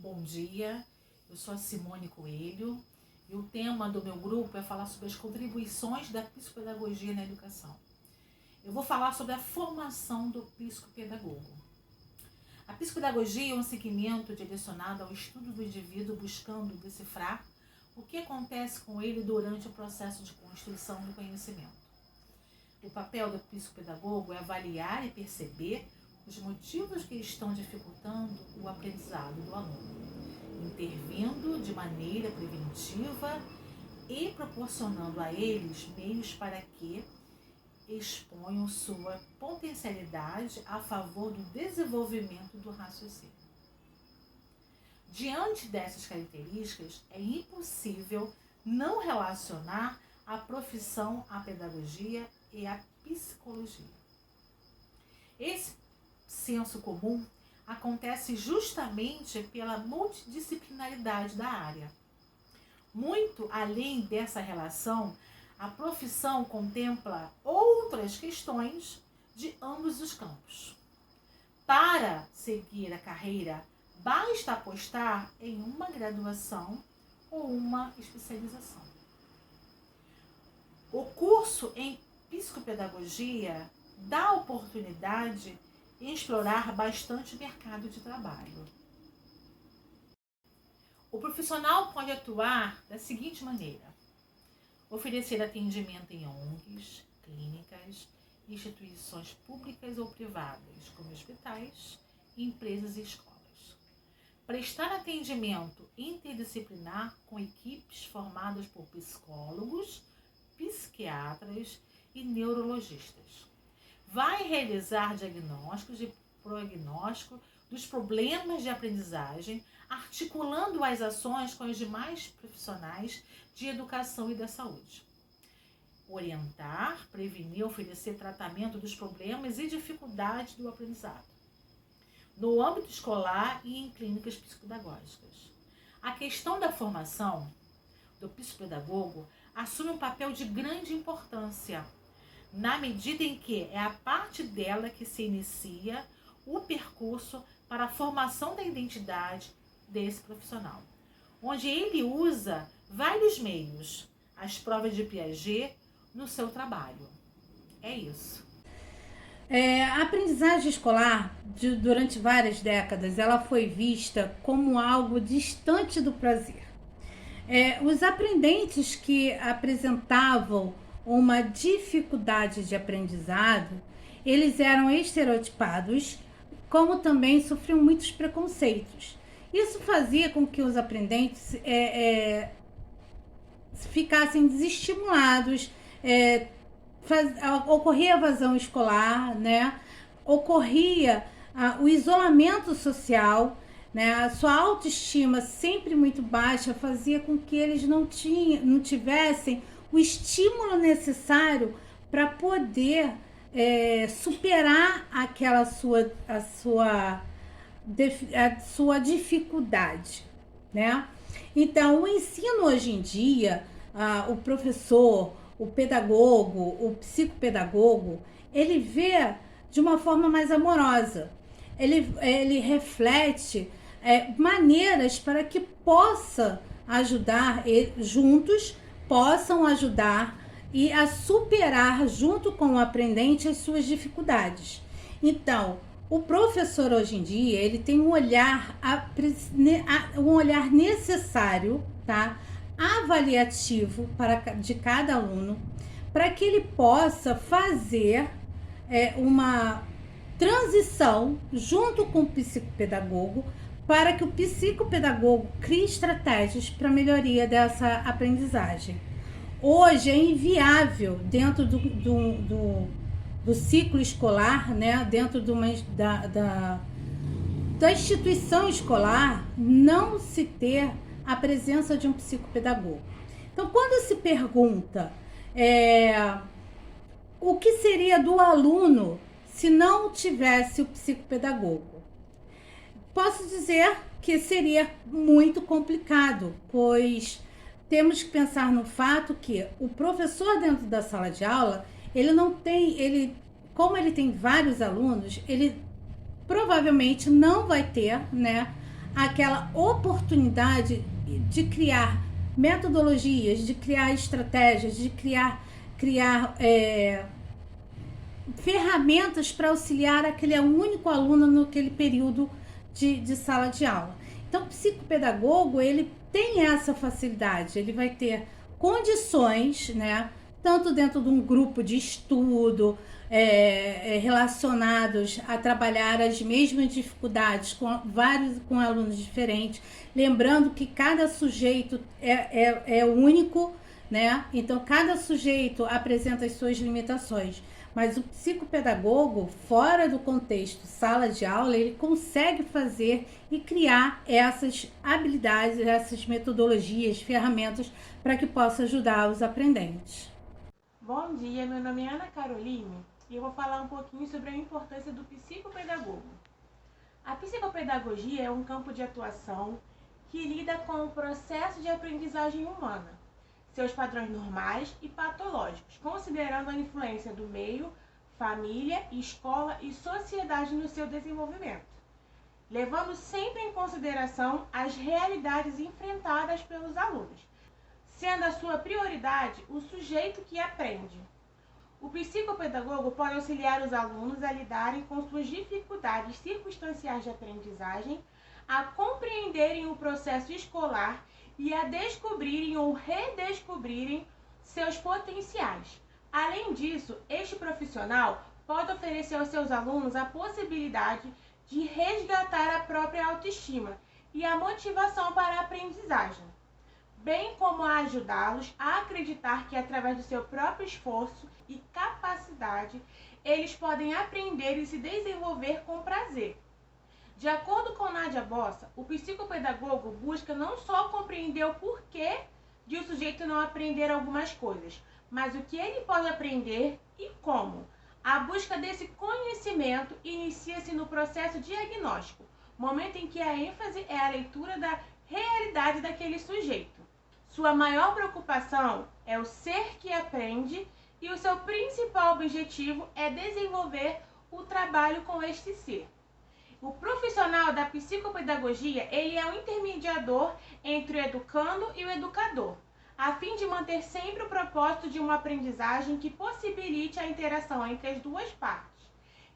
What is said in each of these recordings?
Bom dia, eu sou a Simone Coelho e o tema do meu grupo é falar sobre as contribuições da psicopedagogia na educação. Eu vou falar sobre a formação do psicopedagogo. A psicopedagogia é um segmento direcionado ao estudo do indivíduo buscando decifrar o que acontece com ele durante o processo de construção do conhecimento. O papel do psicopedagogo é avaliar e perceber os motivos que estão dificultando o aprendizado do aluno, intervindo de maneira preventiva e proporcionando a eles meios para que exponham sua potencialidade a favor do desenvolvimento do raciocínio. Diante dessas características, é impossível não relacionar a profissão à pedagogia e à psicologia. Esse senso comum acontece justamente pela multidisciplinaridade da área. Muito além dessa relação, a profissão contempla outras questões de ambos os campos. Para seguir a carreira, basta apostar em uma graduação ou uma especialização. O curso em psicopedagogia dá oportunidade de explorar bastante o mercado de trabalho. O profissional pode atuar da seguinte maneira: oferecer atendimento em ONGs, clínicas, instituições públicas ou privadas, como hospitais, empresas e escolas. Prestar atendimento interdisciplinar com equipes formadas por psicólogos, psiquiatras e neurologistas. Vai realizar diagnósticos e prognóstico dos problemas de aprendizagem, articulando as ações com os demais profissionais de educação e da saúde. Orientar, prevenir, oferecer tratamento dos problemas e dificuldades do aprendizado, no âmbito escolar e em clínicas psicopedagógicas. A questão da formação do psicopedagogo assume um papel de grande importância, na medida em que é a partir dela que se inicia o percurso para a formação da identidade desse profissional, onde ele usa vários meios, as provas de Piaget, no seu trabalho. É isso. A aprendizagem escolar, durante várias décadas, ela foi vista como algo distante do prazer. Os aprendentes que apresentavam uma dificuldade de aprendizado, eles eram estereotipados, como também sofriam muitos preconceitos. Isso fazia com que os aprendentes ficassem desestimulados, ocorria evasão escolar, né? Ocorria o isolamento social, né? A sua autoestima sempre muito baixa fazia com que eles não tivessem o estímulo necessário para poder superar a sua dificuldade, né? Então, o ensino hoje em dia, o professor, o pedagogo, o psicopedagogo, ele vê de uma forma mais amorosa. Ele reflete maneiras para que possa ajudar, juntos possam ajudar e a superar junto com o aprendente as suas dificuldades. Então, o professor hoje em dia, ele tem um olhar necessário, tá? Avaliativo de cada aluno, para que ele possa fazer uma transição junto com o psicopedagogo, para que o psicopedagogo crie estratégias para a melhoria dessa aprendizagem. Hoje é inviável, dentro do ciclo escolar, né, dentro da instituição escolar, não se ter a presença de um psicopedagogo. Então, quando se pergunta o que seria do aluno se não tivesse o psicopedagogo, posso dizer que seria muito complicado, pois temos que pensar no fato que o professor dentro da sala de aula, como ele tem vários alunos, ele provavelmente não vai ter, né, aquela oportunidade de criar metodologias, de criar estratégias, de criar ferramentas para auxiliar aquele único aluno naquele período de sala de aula. Então, o psicopedagogo, ele tem essa facilidade, ele vai ter condições, né, tanto dentro de um grupo de estudo, relacionados a trabalhar as mesmas dificuldades com alunos diferentes, lembrando que cada sujeito é único, né? Então, cada sujeito apresenta as suas limitações. Mas o psicopedagogo, fora do contexto sala de aula, ele consegue fazer e criar essas habilidades, essas metodologias, ferramentas para que possa ajudar os aprendentes. Bom dia, meu nome é Ana Caroline e eu vou falar um pouquinho sobre a importância do psicopedagogo. A psicopedagogia é um campo de atuação que lida com o processo de aprendizagem humana, seus padrões normais e patológicos, considerando a influência do meio, família, escola e sociedade no seu desenvolvimento, levando sempre em consideração as realidades enfrentadas pelos alunos, sendo a sua prioridade o sujeito que aprende. O psicopedagogo pode auxiliar os alunos a lidarem com suas dificuldades circunstanciais de aprendizagem, a compreenderem o processo escolar e a descobrirem ou redescobrirem seus potenciais. Além disso, este profissional pode oferecer aos seus alunos a possibilidade de resgatar a própria autoestima e a motivação para a aprendizagem, bem como a ajudá-los a acreditar que, através do seu próprio esforço e capacidade, eles podem aprender e se desenvolver com prazer. De acordo com Nádia Bossa, o psicopedagogo busca não só compreender o porquê de o sujeito não aprender algumas coisas, mas o que ele pode aprender e como. A busca desse conhecimento inicia-se no processo diagnóstico, momento em que a ênfase é a leitura da realidade daquele sujeito. Sua maior preocupação é o ser que aprende e o seu principal objetivo é desenvolver o trabalho com este ser. O profissional da psicopedagogia, ele é um intermediador entre o educando e o educador, a fim de manter sempre o propósito de uma aprendizagem que possibilite a interação entre as duas partes.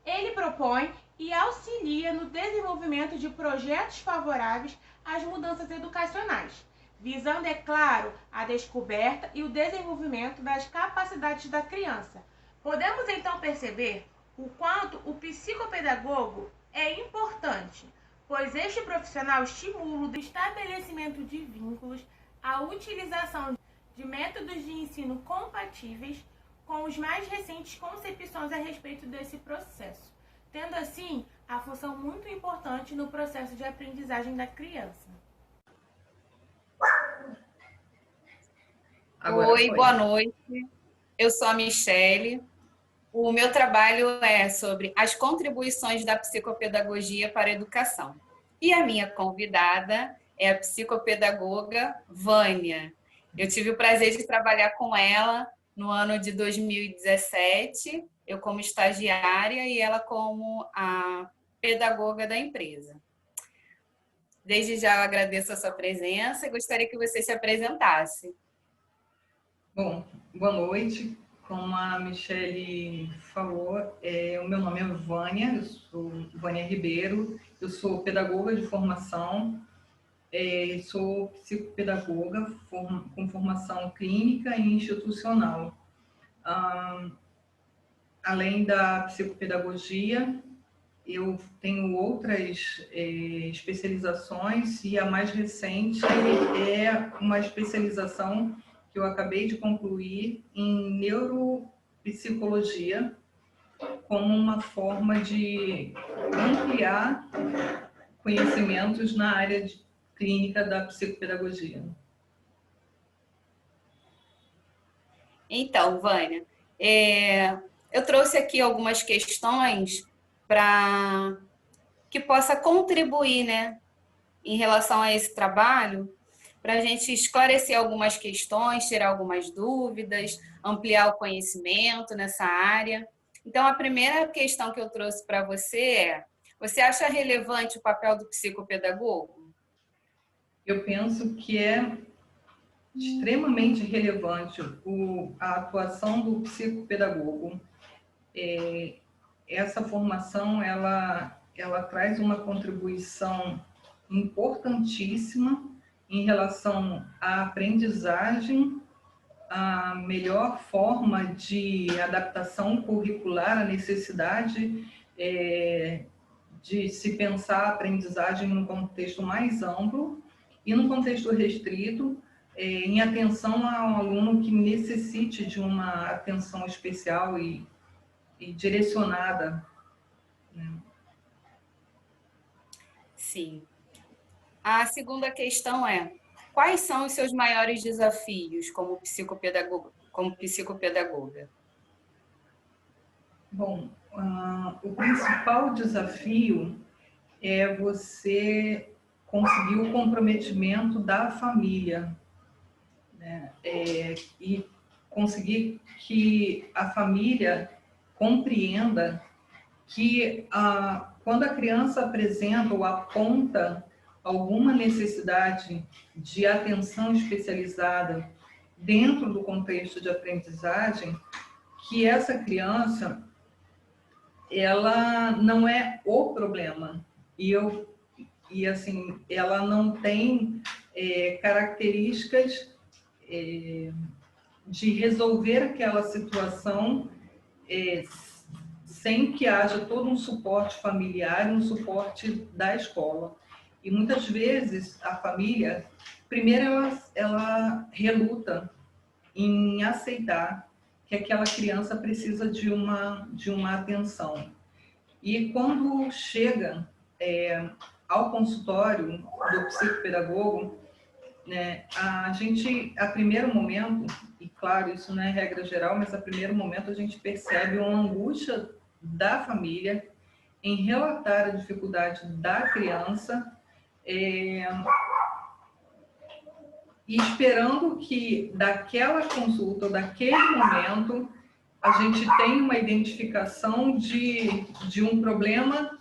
Ele propõe e auxilia no desenvolvimento de projetos favoráveis às mudanças educacionais, visando, é claro, a descoberta e o desenvolvimento das capacidades da criança. Podemos então perceber o quanto o psicopedagogo é importante, pois este profissional estimula o estabelecimento de vínculos, a utilização de métodos de ensino compatíveis com os mais recentes concepções a respeito desse processo, tendo assim a função muito importante no processo de aprendizagem da criança. Oi, boa noite. Eu sou a Michele. O meu trabalho é sobre as contribuições da psicopedagogia para a educação. E a minha convidada é a psicopedagoga Vânia. Eu tive o prazer de trabalhar com ela no ano de 2017, eu como estagiária e ela como a pedagoga da empresa. Desde já eu agradeço a sua presença e gostaria que você se apresentasse. Bom, boa noite. Como a Michele falou, o meu nome é Vânia, eu sou Vânia Ribeiro, eu sou pedagoga de formação, sou psicopedagoga com formação clínica e institucional. Além da psicopedagogia, eu tenho outras especializações e a mais recente é uma especialização que eu acabei de concluir em neuropsicologia, como uma forma de ampliar conhecimentos na área clínica da psicopedagogia. Então, Vânia, eu trouxe aqui algumas questões para que possa contribuir, né, em relação a esse trabalho, para a gente esclarecer algumas questões, tirar algumas dúvidas, ampliar o conhecimento nessa área. Então, a primeira questão que eu trouxe para você é: você acha relevante o papel do psicopedagogo? eu penso que é extremamente relevante a atuação do psicopedagogo. Essa formação, ela traz uma contribuição importantíssima em relação à aprendizagem, a melhor forma de adaptação curricular, a necessidade de se pensar a aprendizagem num contexto mais amplo e num contexto restrito, em atenção a um aluno que necessite de uma atenção especial e direcionada. Sim. A segunda questão é: quais são os seus maiores desafios como psicopedagoga? Bom, o principal desafio é você conseguir o comprometimento da família, né? E conseguir que a família compreenda que quando a criança apresenta ou aponta alguma necessidade de atenção especializada dentro do contexto de aprendizagem, que essa criança, ela não é o problema. E assim, ela não tem características de resolver aquela situação sem que haja todo um suporte familiar, um suporte da escola. E muitas vezes a família, primeiro ela reluta em aceitar que aquela criança precisa de uma atenção. E quando chega ao consultório do psicopedagogo, né, a primeiro momento, e claro, isso não é regra geral, mas a primeiro momento a gente percebe uma angústia da família em relatar a dificuldade da criança, e esperando que daquela consulta, ou daquele momento, a gente tenha uma identificação de um problema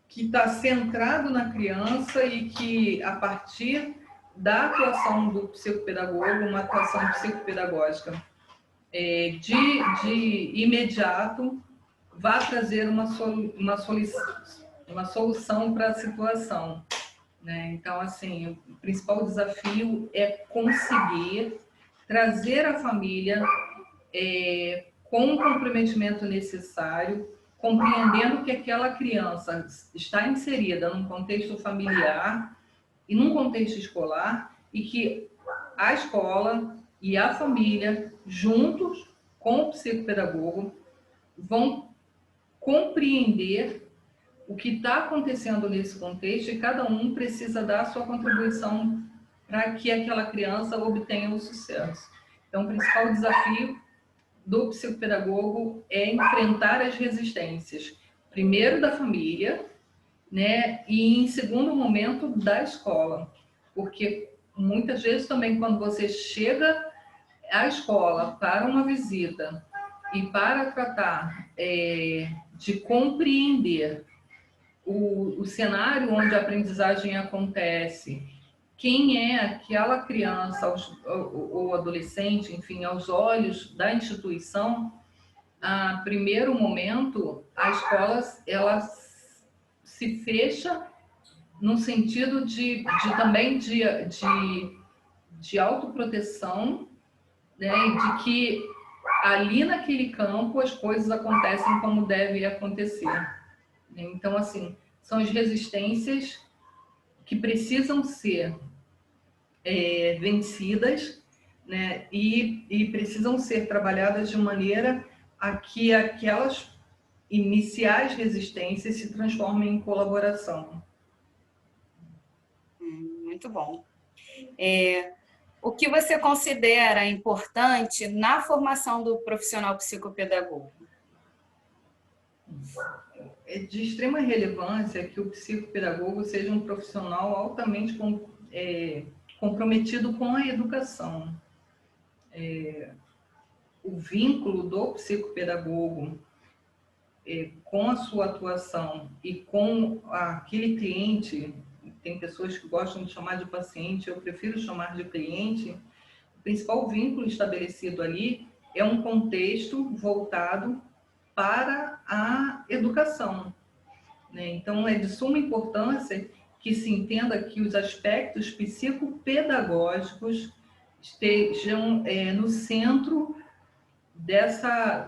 que está centrado na criança e que, a partir da atuação do psicopedagogo, uma atuação psicopedagógica, de imediato, vai trazer uma solução para a situação, né? Então, assim, o principal desafio é conseguir trazer a família com o comprometimento necessário, compreendendo que aquela criança está inserida num contexto familiar e num contexto escolar, e que a escola e a família, juntos com o psicopedagogo, vão compreender o que está acontecendo nesse contexto, e cada um precisa dar a sua contribuição para que aquela criança obtenha o sucesso. Então, o principal desafio do psicopedagogo é enfrentar as resistências, primeiro da família, né, e em segundo momento da escola, porque muitas vezes também quando você chega à escola para uma visita e para tratar de compreender o cenário onde a aprendizagem acontece, quem é aquela criança ou adolescente, enfim, aos olhos da instituição, a primeiro momento, a escola ela se fecha no sentido também de autoproteção, né, e de que ali naquele campo as coisas acontecem como devem acontecer. Então, assim, são as resistências que precisam ser vencidas, né, e precisam ser trabalhadas de maneira a que aquelas iniciais resistências se transformem em colaboração. Muito bom. O que você considera importante na formação do profissional psicopedagogo? É de extrema relevância que o psicopedagogo seja um profissional altamente comprometido com a educação. O vínculo do psicopedagogo com a sua atuação e com aquele cliente tem pessoas que gostam de chamar de paciente, eu prefiro chamar de cliente. O principal vínculo estabelecido ali é um contexto voltado para a educação, né? Então, é de suma importância que se entenda que os aspectos psicopedagógicos estejam no centro dessa,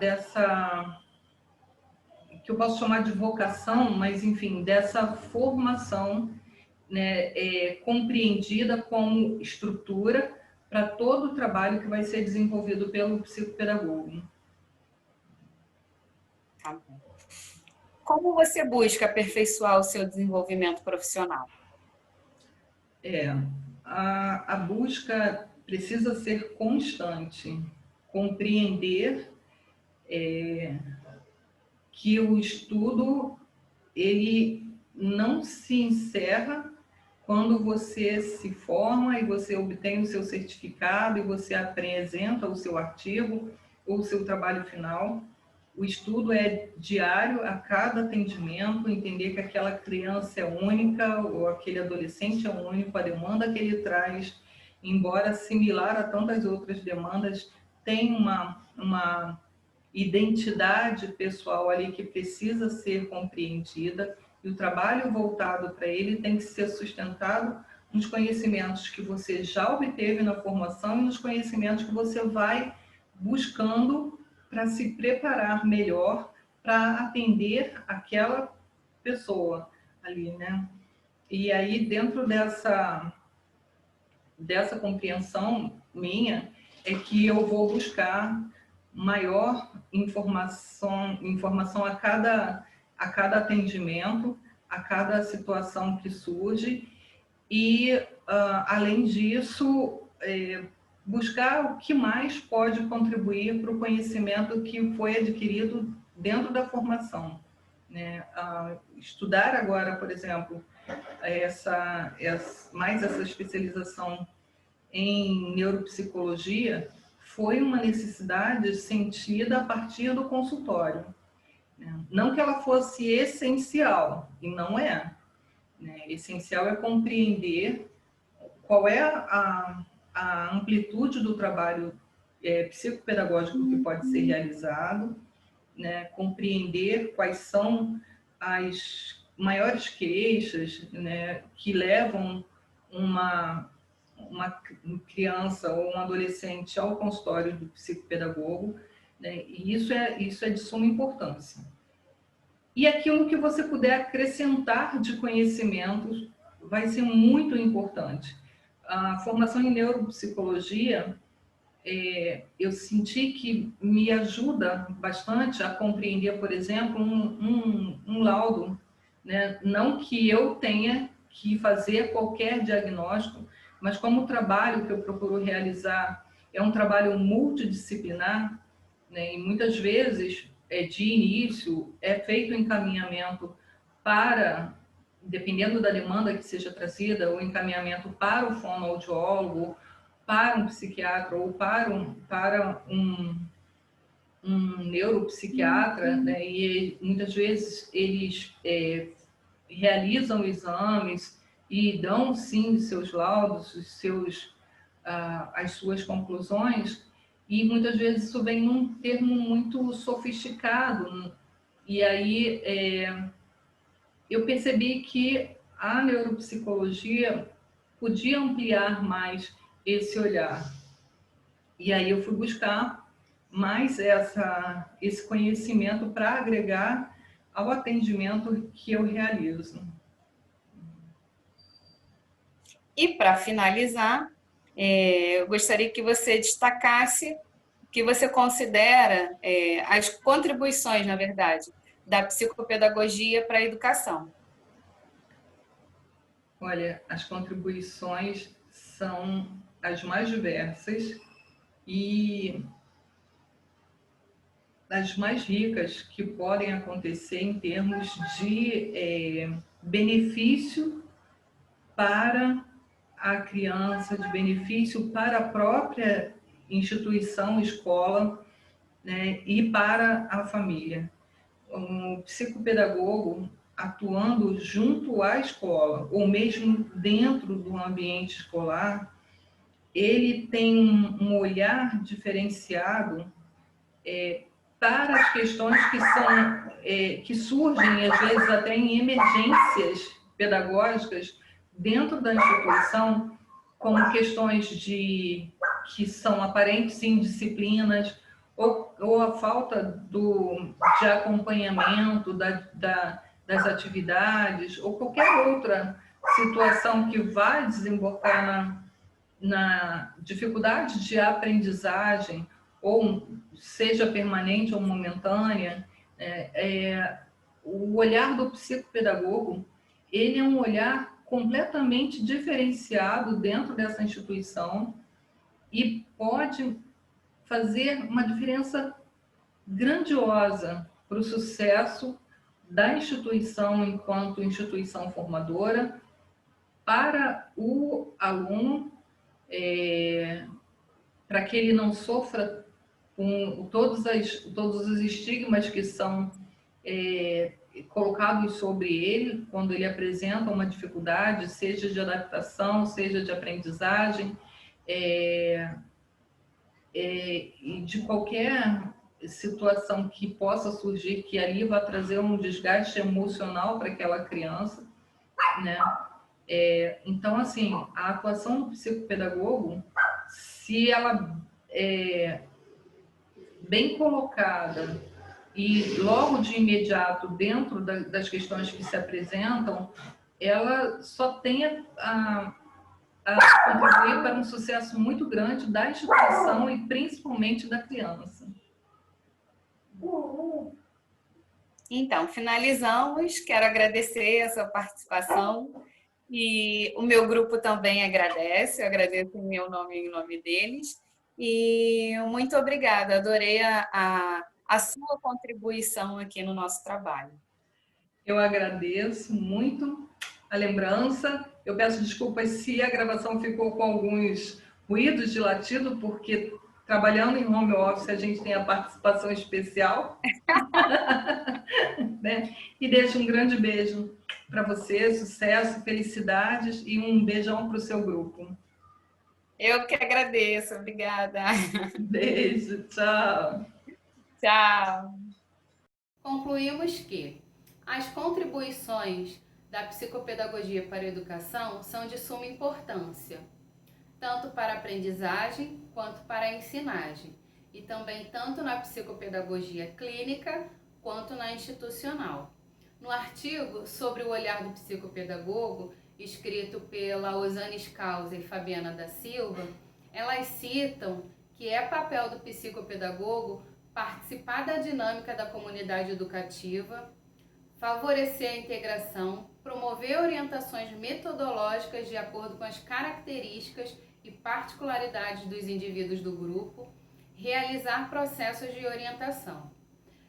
que eu posso chamar de vocação, mas, enfim, dessa formação, né, compreendida como estrutura para todo o trabalho que vai ser desenvolvido pelo psicopedagogo. Tá bom. Como você busca aperfeiçoar o seu desenvolvimento profissional? A busca precisa ser constante, compreender que o estudo ele não se encerra quando você se forma e você obtém o seu certificado e você apresenta o seu artigo ou o seu trabalho final. O estudo é diário, a cada atendimento, entender que aquela criança é única ou aquele adolescente é único, a demanda que ele traz, embora similar a tantas outras demandas, tem uma identidade pessoal ali que precisa ser compreendida, e o trabalho voltado para ele tem que ser sustentado nos conhecimentos que você já obteve na formação e nos conhecimentos que você vai buscando para se preparar melhor para atender aquela pessoa ali, né? E aí, dentro dessa compreensão minha, é que eu vou buscar maior informação a cada atendimento, a cada situação que surge, e, além disso, buscar o que mais pode contribuir para o conhecimento que foi adquirido dentro da formação, né? Estudar agora, por exemplo, mais essa especialização em neuropsicologia foi uma necessidade sentida a partir do consultório, né? Não que ela fosse essencial, e não é, né? Essencial é compreender qual é a amplitude do trabalho psicopedagógico que pode ser realizado, né? Compreender quais são as maiores queixas, né, que levam uma criança ou um adolescente ao consultório do psicopedagogo, né? E isso é de suma importância. E aquilo que você puder acrescentar de conhecimentos vai ser muito importante. A formação em neuropsicologia, eu senti que me ajuda bastante a compreender, por exemplo, um laudo, né? Não que eu tenha que fazer qualquer diagnóstico, mas como o trabalho que eu procuro realizar é um trabalho multidisciplinar, né? E muitas vezes, de início, é feito o encaminhamento para, dependendo da demanda que seja trazida, o encaminhamento para o fonoaudiólogo, para um psiquiatra ou para um neuropsiquiatra, né? E muitas vezes eles realizam exames e dão sim seus laudos, as suas conclusões, e muitas vezes isso vem num termo muito sofisticado, e aí eu percebi que a neuropsicologia podia ampliar mais esse olhar. E aí eu fui buscar mais esse conhecimento para agregar ao atendimento que eu realizo. E para finalizar, eu gostaria que você destacasse o que você considera as contribuições, na verdade, da psicopedagogia para a educação. Olha, as contribuições são as mais diversas e as mais ricas que podem acontecer em termos de benefício para a criança, de benefício para a própria instituição, escola, né, e para a família. O psicopedagogo, atuando junto à escola, ou mesmo dentro do ambiente escolar, ele tem um olhar diferenciado para as questões que surgem, às vezes até em emergências pedagógicas dentro da instituição, como questões que são aparentes indisciplinas, ou a falta de acompanhamento das atividades, ou qualquer outra situação que vai desembocar na dificuldade de aprendizagem, ou seja permanente ou momentânea. O olhar do psicopedagogo, ele é um olhar completamente diferenciado dentro dessa instituição e pode fazer uma diferença grandiosa para o sucesso da instituição enquanto instituição formadora, para o aluno, para que ele não sofra com todos os estigmas que são colocados sobre ele quando ele apresenta uma dificuldade, seja de adaptação, seja de aprendizagem, e de qualquer situação que possa surgir, que ali vai trazer um desgaste emocional para aquela criança, né? Então, assim, a atuação do psicopedagogo, se ela é bem colocada e logo de imediato dentro das questões que se apresentam, ela só tem a contribuir para um sucesso muito grande da instituição e principalmente da criança. Então, finalizamos. Quero agradecer a sua participação e o meu grupo também agradece. Eu agradeço em meu nome e em nome deles. E muito obrigada, adorei a sua contribuição aqui no nosso trabalho. Eu agradeço muito a lembrança. Eu peço desculpas se a gravação ficou com alguns ruídos de latido, porque trabalhando em home office a gente tem a participação especial. Né? E deixo um grande beijo para você, sucesso, felicidades e um beijão para o seu grupo. Eu que agradeço, obrigada. Beijo, tchau. Tchau. Concluímos que as contribuições da psicopedagogia para a educação são de suma importância, tanto para a aprendizagem quanto para a ensinagem, e também tanto na psicopedagogia clínica quanto na institucional. No artigo sobre o olhar do psicopedagogo, escrito pela Osane Scalza e Fabiana da Silva, elas citam que é papel do psicopedagogo participar da dinâmica da comunidade educativa, favorecer a integração, promover orientações metodológicas de acordo com as características e particularidades dos indivíduos do grupo, realizar processos de orientação.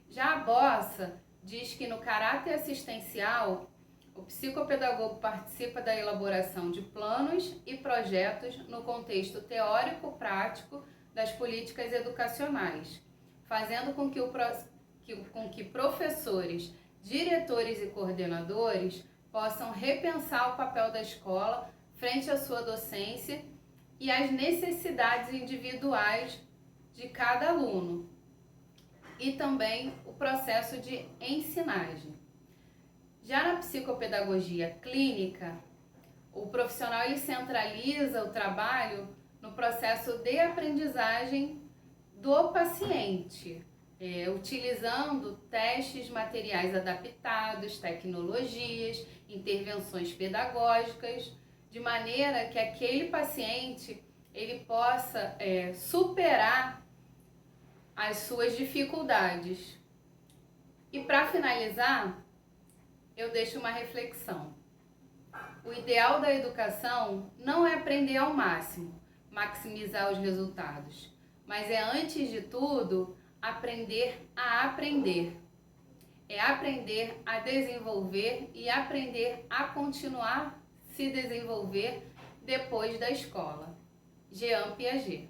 Já a Bossa diz que no caráter assistencial, o psicopedagogo participa da elaboração de planos e projetos no contexto teórico-prático das políticas educacionais, fazendo com que professores, diretores e coordenadores possam repensar o papel da escola frente à sua docência e às necessidades individuais de cada aluno, e também o processo de ensinagem. Já na psicopedagogia clínica, o profissional ele centraliza o trabalho no processo de aprendizagem do paciente, utilizando testes materiais adaptados, tecnologias, intervenções pedagógicas, de maneira que aquele paciente ele possa superar as suas dificuldades. E para finalizar, eu deixo uma reflexão. O ideal da educação não é aprender ao máximo, maximizar os resultados, mas é, antes de tudo, aprender a aprender. É aprender a desenvolver e aprender a continuar se desenvolver depois da escola. Jean Piaget.